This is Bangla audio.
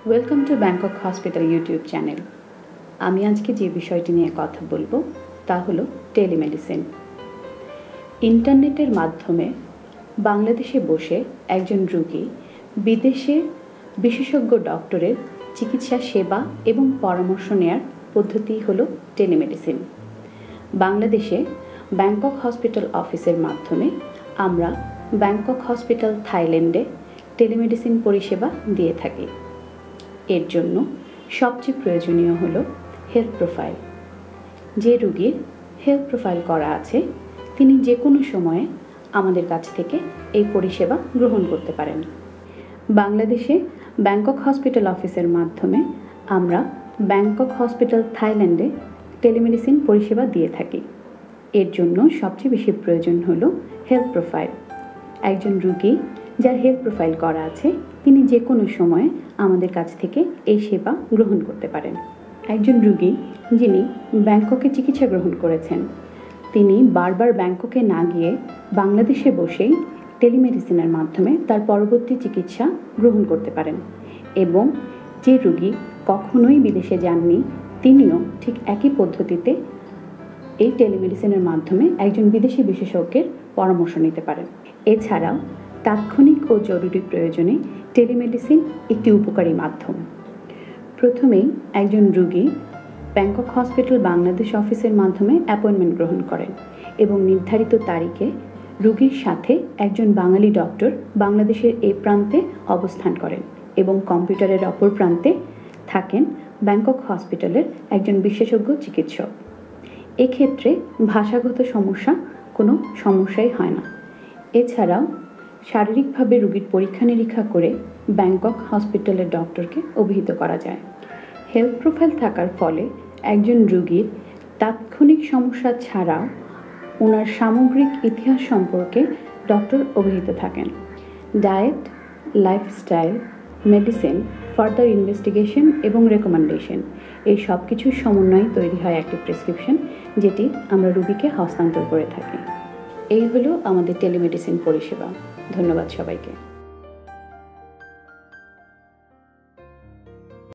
Welcome to Bangkok hospital YouTube channel. আমি আজকে যে বিষয়টি নিয়ে কথা বলবো তা হলো টেলিমেডিসিন। ইন্টারনেটের মাধ্যমে বাংলাদেশে বসে একজন রোগী বিদেশে বিশেষজ্ঞ ডক্টরের চিকিৎসা সেবা এবং পরামর্শ নেওয়ার পদ্ধতি হলো টেলিমেডিসিন। বাংলাদেশে ব্যাংকক হসপিটাল অফিসের মাধ্যমে আমরা ব্যাংকক হসপিটাল থাইল্যান্ডে টেলিমেডিসিন পরিষেবা দিয়ে থাকি। এর জন্য সবচেয়ে প্রয়োজনীয় হলো হেলথ প্রোফাইল। যে রোগীর হেলথ প্রোফাইল করা আছে তিনি যে কোনো সময়ে আমাদের কাছ থেকে এই পরিষেবা গ্রহণ করতে পারেন। বাংলাদেশে ব্যাংকক হসপিটাল অফিসের মাধ্যমে আমরা ব্যাংকক হসপিটাল থাইল্যান্ডে টেলিমেডিসিন পরিষেবা দিয়ে থাকি। এর জন্য সবচেয়ে বেশি প্রয়োজন হলো হেলথ প্রোফাইল। একজন রোগী যার হেলথ প্রোফাইল করা আছে তিনি যে কোনো সময়ে আমাদের কাছ থেকে এই সেবা গ্রহণ করতে পারেন। একজন রোগী যিনি ব্যাংককে চিকিৎসা গ্রহণ করেছেন তিনি বারবার ব্যাংককে না গিয়ে বাংলাদেশে বসেই টেলিমেডিসিনের মাধ্যমে তার পরবর্তী চিকিৎসা গ্রহণ করতে পারেন। এবং যে রোগী কখনোই বিদেশে যাননি তিনিও ঠিক একই পদ্ধতিতে এই টেলিমেডিসিনের মাধ্যমে একজন বিদেশি বিশেষজ্ঞের পরামর্শ নিতে পারেন। এছাড়াও তাৎক্ষণিক ও জরুরি প্রয়োজনে টেলিমেডিসিন একটি উপকারী মাধ্যম। প্রথমেই একজন রোগী ব্যাংকক হসপিটাল বাংলাদেশ অফিসের মাধ্যমে অ্যাপয়েন্টমেন্ট গ্রহণ করেন এবং নির্ধারিত তারিখে রোগীর সাথে একজন বাঙালি ডক্টর বাংলাদেশের এই প্রান্তে অবস্থান করেন এবং কম্পিউটারের অপর প্রান্তে থাকেন ব্যাংকক হসপিটালের একজন বিশেষজ্ঞ চিকিৎসক। এক্ষেত্রে ভাষাগত কোনো সমস্যাই হয় না। এছাড়াও শারীরিকভাবে রোগীর পরীক্ষা নিরীক্ষা করে ব্যাংকক হসপিটালের ডক্টরকে অভিহিত করা যায়। হেলথ প্রোফাইল থাকার ফলে একজন রোগীর তাৎক্ষণিক সমস্যা ছাড়াও ওনার সামগ্রিক ইতিহাস সম্পর্কে ডক্টর অভিহিত থাকেন। Diet, lifestyle, medicine, further investigation এবং রেকমেন্ডেশন এই সব কিছুর সমন্বয়ে তৈরি হয় একটি প্রেসক্রিপশন, যেটি আমরা রোগীকে হস্তান্তর করে থাকি। এই হলো আমাদের টেলিমেডিসিন পরিষেবা। ধন্যবাদ সবাইকে।